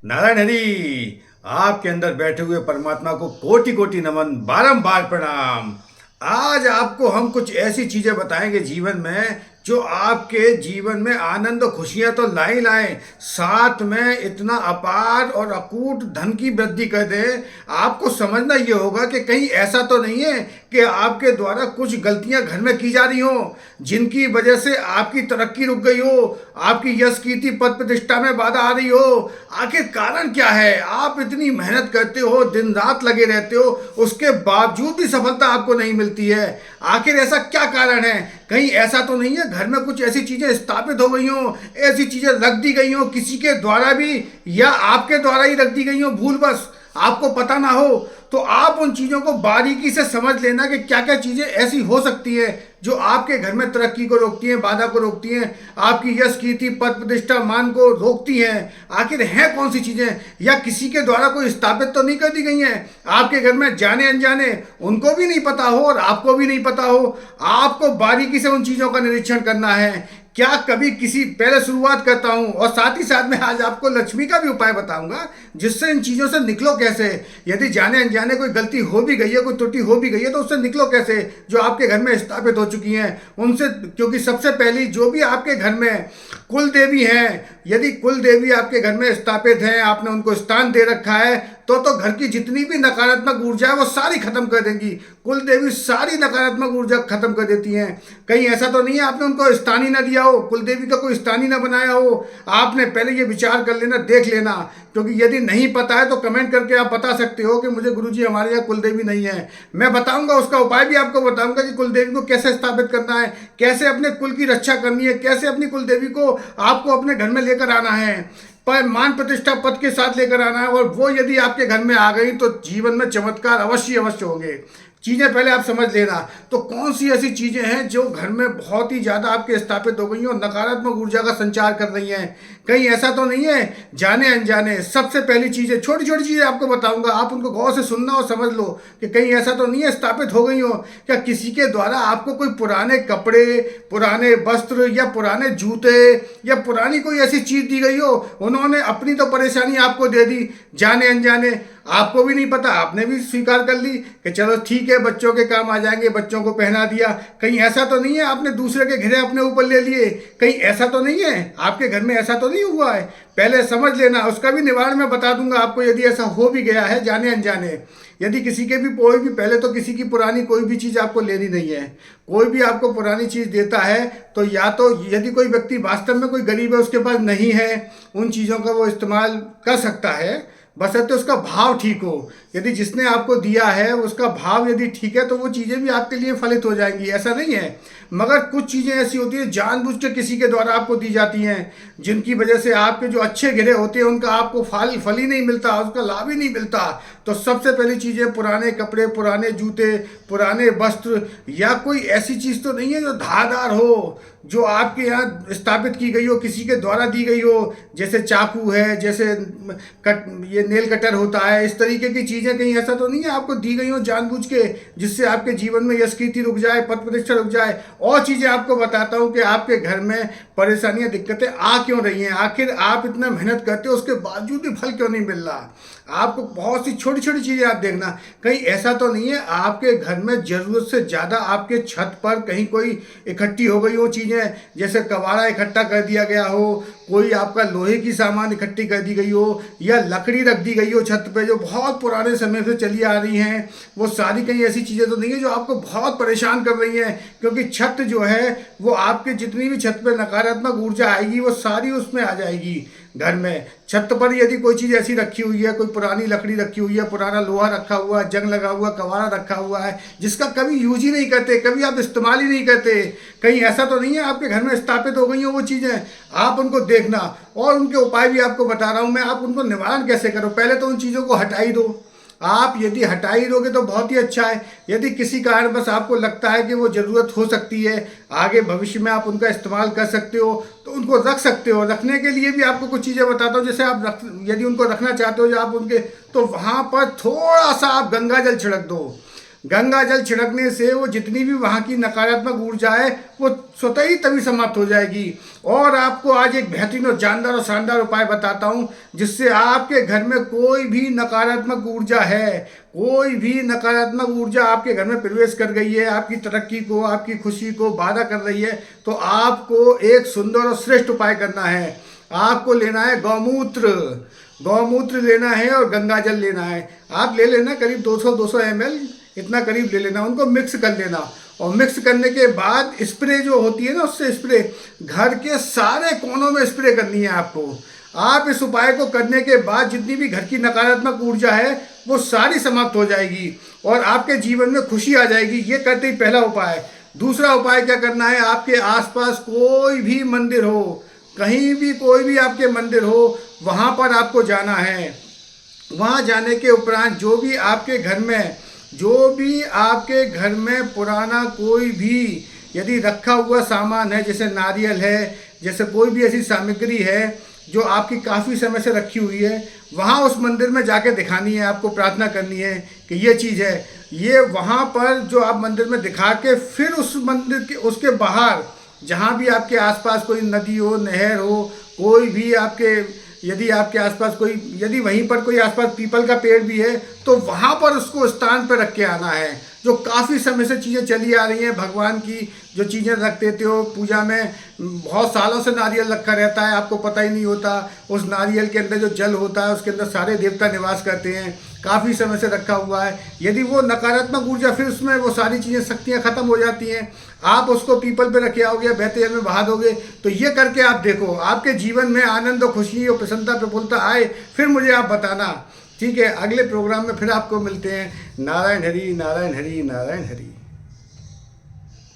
नारायण हरि। आपके अंदर बैठे हुए परमात्मा को कोटि कोटि नमन, बारंबार प्रणाम। आज आपको हम कुछ ऐसी चीजें बताएंगे जीवन में जो आपके जीवन में आनंद और खुशियां तो ला ही लाएं, साथ में इतना अपार और अकूट धन की वृद्धि कर दें। आपको समझना ये होगा कि कहीं ऐसा तो नहीं है कि आपके द्वारा कुछ गलतियां घर में की जा रही हो, जिनकी वजह से आपकी तरक्की रुक गई हो, आपकी यश कीर्ति पद प्रतिष्ठा में बाधा आ रही हो। आखिर कारण क्या है? आप इतनी मेहनत करते हो, दिन रात लगे रहते हो, उसके बावजूद भी सफलता आपको नहीं मिलती है। आखिर ऐसा क्या कारण है? कहीं ऐसा तो नहीं है घर में कुछ ऐसी चीजें स्थापित हो गई हो, ऐसी चीजें रख दी गई हो किसी के द्वारा भी, या आपके द्वारा ही रख दी गई हो भूलवश, आपको पता ना हो। तो आप उन चीजों को बारीकी से समझ लेना कि क्या क्या चीजें ऐसी हो सकती है जो आपके घर में तरक्की को रोकती हैं, बाधा को रोकती हैं, आपकी यश कीर्ति पद प्रतिष्ठा मान को रोकती हैं। आखिर हैं कौन सी चीजें? या किसी के द्वारा कोई स्थापित तो नहीं कर दी गई हैं आपके घर में, जाने अनजाने, उनको भी नहीं पता हो और आपको भी नहीं पता हो। आपको बारीकी से उन चीजों का निरीक्षण करना है। क्या कभी किसी, पहले शुरुआत करता हूं और साथ ही साथ में आज आपको लक्ष्मी का भी उपाय बताऊंगा जिससे इन चीजों से निकलो कैसे। यदि जाने अनजाने कोई गलती हो भी गई है, कोई त्रुटि हो भी गई है, तो उससे निकलो कैसे जो आपके घर में स्थापित हो चुकी हैं उनसे। क्योंकि सबसे पहली जो भी आपके घर में कुल देवी हैं, यदि कुल देवी आपके घर में स्थापित हैं, आपने उनको स्थान दे रखा है, तो घर की जितनी भी नकारात्मक ऊर्जा है वो सारी खत्म कर देंगी। कुल देवी सारी नकारात्मक ऊर्जा खत्म कर देती हैं। कहीं ऐसा तो नहीं है आपने उनको स्थान ही ना दिया हो, कुल देवी का कोई स्थान ही ना बनाया हो। आपने पहले ये विचार कर लेना, देख लेना। क्योंकि यदि नहीं पता है तो कमेंट करके आप बता सकते हो कि मुझे गुरुजी हमारे यहाँ कुल देवी नहीं है। मैं बताऊंगा, उसका उपाय भी आपको बताऊंगा कि कुल देवी को कैसे स्थापित करना है, कैसे अपने कुल की रक्षा करनी है, कैसे अपनी कुल देवी को आपको अपने घर में लेकर आना है, पर मान प्रतिष्ठा पद के साथ लेकर आना है। और वो यदि आपके घर में आ गई तो जीवन में चमत्कार अवश्य अवश्य होंगे। चीज़ें पहले आप समझ लेना। तो कौन सी ऐसी चीज़ें हैं जो घर में बहुत ही ज़्यादा आपके स्थापित हो गई हैं और नकारात्मक ऊर्जा का संचार कर रही हैं? कहीं ऐसा तो नहीं है जाने अनजाने? सबसे पहली चीज़ें, छोटी छोटी चीज़ें आपको बताऊंगा, आप उनको गौर से सुनना और समझ लो कि कहीं ऐसा तो नहीं है स्थापित हो गई हो। क्या किसी के द्वारा आपको कोई पुराने कपड़े, पुराने वस्त्र या पुराने जूते या पुरानी कोई ऐसी चीज़ दी गई हो, उन्होंने अपनी तो परेशानी आपको दे दी जाने अनजाने, आपको भी नहीं पता, आपने भी स्वीकार कर ली कि चलो ठीक है बच्चों के काम आ जाएंगे, बच्चों को पहना दिया। कहीं ऐसा तो नहीं है आपने दूसरे के घेरे अपने ऊपर ले लिए? कहीं ऐसा तो नहीं है आपके घर में, ऐसा तो नहीं हुआ है? पहले समझ लेना, उसका भी निवारण मैं बता दूंगा आपको यदि ऐसा हो भी गया है जाने अनजाने। यदि किसी के भी कोई भी, पहले तो किसी की पुरानी कोई भी चीज़ आपको लेनी नहीं है। कोई भी आपको पुरानी चीज़ देता है तो या तो यदि कोई व्यक्ति वास्तव में कोई गरीब है, उसके पास नहीं है, उन चीज़ों का वो इस्तेमाल कर सकता है, बशर्ते उसका भाव ठीक हो। यदि जिसने आपको दिया है उसका भाव यदि ठीक है तो वो चीज़ें भी आपके लिए फलित हो जाएंगी, ऐसा नहीं है। मगर कुछ चीज़ें ऐसी होती हैं जानबूझ के किसी के द्वारा आपको दी जाती हैं, जिनकी वजह से आपके जो अच्छे गिरे होते हैं उनका आपको फल ही नहीं मिलता, उसका लाभ ही नहीं मिलता। तो सबसे पहली चीज़ें, पुराने कपड़े, पुराने जूते, पुराने वस्त्र, या कोई ऐसी चीज़ तो नहीं है जो धारदार हो, जो आपके यहाँ स्थापित की गई हो, किसी के द्वारा दी गई हो, जैसे चाकू है, जैसे ये नेल कटर होता है, इस तरीके की चीज़ें कहीं ऐसा तो नहीं है आपको दी गई हो जानबूझ के, जिससे आपके जीवन में यश कीर्ति रुक जाए, पद प्रतिष्ठा रुक जाए। और चीज़ें आपको बताता हूँ कि आपके घर में परेशानियाँ, दिक्कतें आ क्यों रही हैं, आखिर आप इतना मेहनत करते हो उसके बावजूद भी फल क्यों नहीं मिल रहा। आपको बहुत सी छोटी छोटी चीज़ें आप देखना, कहीं ऐसा तो नहीं है आपके घर में ज़रूरत से ज़्यादा आपके छत पर कहीं कोई इकट्ठी हो गई हो चीज़ें, जैसे कबाड़ा इकट्ठा कर दिया गया हो, कोई आपका लोहे की सामान इकट्ठी कर दी गई हो, या लकड़ी रख दी गई हो छत पे जो बहुत पुराने समय से चली आ रही हैं। वो सारी कहीं ऐसी चीज़ें तो नहीं है जो आपको बहुत परेशान कर रही हैं? क्योंकि छत जो है वो आपके, जितनी भी छत पे नकारात्मक ऊर्जा आएगी वो सारी उसमें आ जाएगी। घर में छत पर यदि कोई चीज़ ऐसी रखी हुई है, कोई पुरानी लकड़ी रखी हुई है, पुराना लोहा रखा हुआ है, जंग लगा हुआ कबाड़ा रखा हुआ है, जिसका कभी यूज ही नहीं करते, कभी आप इस्तेमाल ही नहीं करते, कहीं ऐसा तो नहीं है आपके घर में स्थापित हो गई हो वो चीज़ें? आप उनको देखना और उनके उपाय भी आपको बता रहा हूँ मैं, आप उनको निवारण कैसे करो। पहले तो उन चीज़ों को हटा ही दो। आप यदि हटा ही दोगे तो बहुत ही अच्छा है। यदि किसी कारण बस आपको लगता है कि वो ज़रूरत हो सकती है, आगे भविष्य में आप उनका इस्तेमाल कर सकते हो, तो उनको रख सकते हो। रखने के लिए भी आपको कुछ चीज़ें बताता हूँ। जैसे आप यदि उनको रखना चाहते हो जो आप उनके, तो वहाँ पर थोड़ा सा आप गंगा जल छिड़क दो। गंगा जल छिड़कने से वो जितनी भी वहाँ की नकारात्मक ऊर्जा है वो स्वतः ही तभी समाप्त हो जाएगी। और आपको आज एक बेहतरीन और जानदार और शानदार उपाय बताता हूँ जिससे आपके घर में कोई भी नकारात्मक ऊर्जा है, कोई भी नकारात्मक ऊर्जा आपके घर में प्रवेश कर गई है, आपकी तरक्की को, आपकी खुशी को बाधा कर रही है, तो आपको एक सुंदर और श्रेष्ठ उपाय करना है। आपको लेना है गौमूत्र, गौमूत्र लेना है और गंगा जल लेना है। आप ले लेना करीब 200 ml, इतना करीब ले लेना, उनको मिक्स कर लेना। और मिक्स करने के बाद स्प्रे जो होती है ना, उससे स्प्रे घर के सारे कोनों में स्प्रे करनी है आपको। आप इस उपाय को करने के बाद जितनी भी घर की नकारात्मक ऊर्जा है वो सारी समाप्त हो जाएगी और आपके जीवन में खुशी आ जाएगी। ये करते ही पहला उपाय। दूसरा उपाय क्या करना है, आपके आसपास कोई भी मंदिर हो, कहीं भी कोई भी आपके मंदिर हो, वहाँ पर आपको जाना है। वहाँ जाने के उपरांत जो भी आपके घर में पुराना कोई भी यदि रखा हुआ सामान है, जैसे नारियल है, जैसे कोई भी ऐसी सामग्री है जो आपकी काफ़ी समय से रखी हुई है, वहाँ उस मंदिर में जाके दिखानी है, आपको प्रार्थना करनी है कि ये चीज़ है। ये वहाँ पर जो आप मंदिर में दिखा के फिर उस मंदिर के उसके बाहर जहाँ भी आपके आसपास कोई नदी हो, नहर हो, कोई भी यदि आपके आसपास यदि वहीं पर कोई आसपास पीपल का पेड़ भी है तो वहाँ पर उसको स्थान पर रख के आना है। जो काफ़ी समय से चीज़ें चली आ रही हैं, भगवान की जो चीज़ें रख देते हो पूजा में, बहुत सालों से नारियल रखा रहता है, आपको पता ही नहीं होता। उस नारियल के अंदर जो जल होता है उसके अंदर सारे देवता निवास करते हैं, काफ़ी समय से रखा हुआ है। यदि वो नकारात्मक ऊर्जा फिर उसमें वो सारी चीज़ें, शक्तियाँ ख़त्म हो जाती हैं, आप उसको पीपल पे रखे आओगे, बहते जल में बहा दोगे, तो ये करके आप देखो आपके जीवन में आनंद और खुशी और प्रसन्नता प्रफुल्लता आए, फिर मुझे आप बताना। ठीक है, अगले प्रोग्राम में फिर आपको मिलते हैं। नारायण हरि, नारायण हरि, नारायण हरि।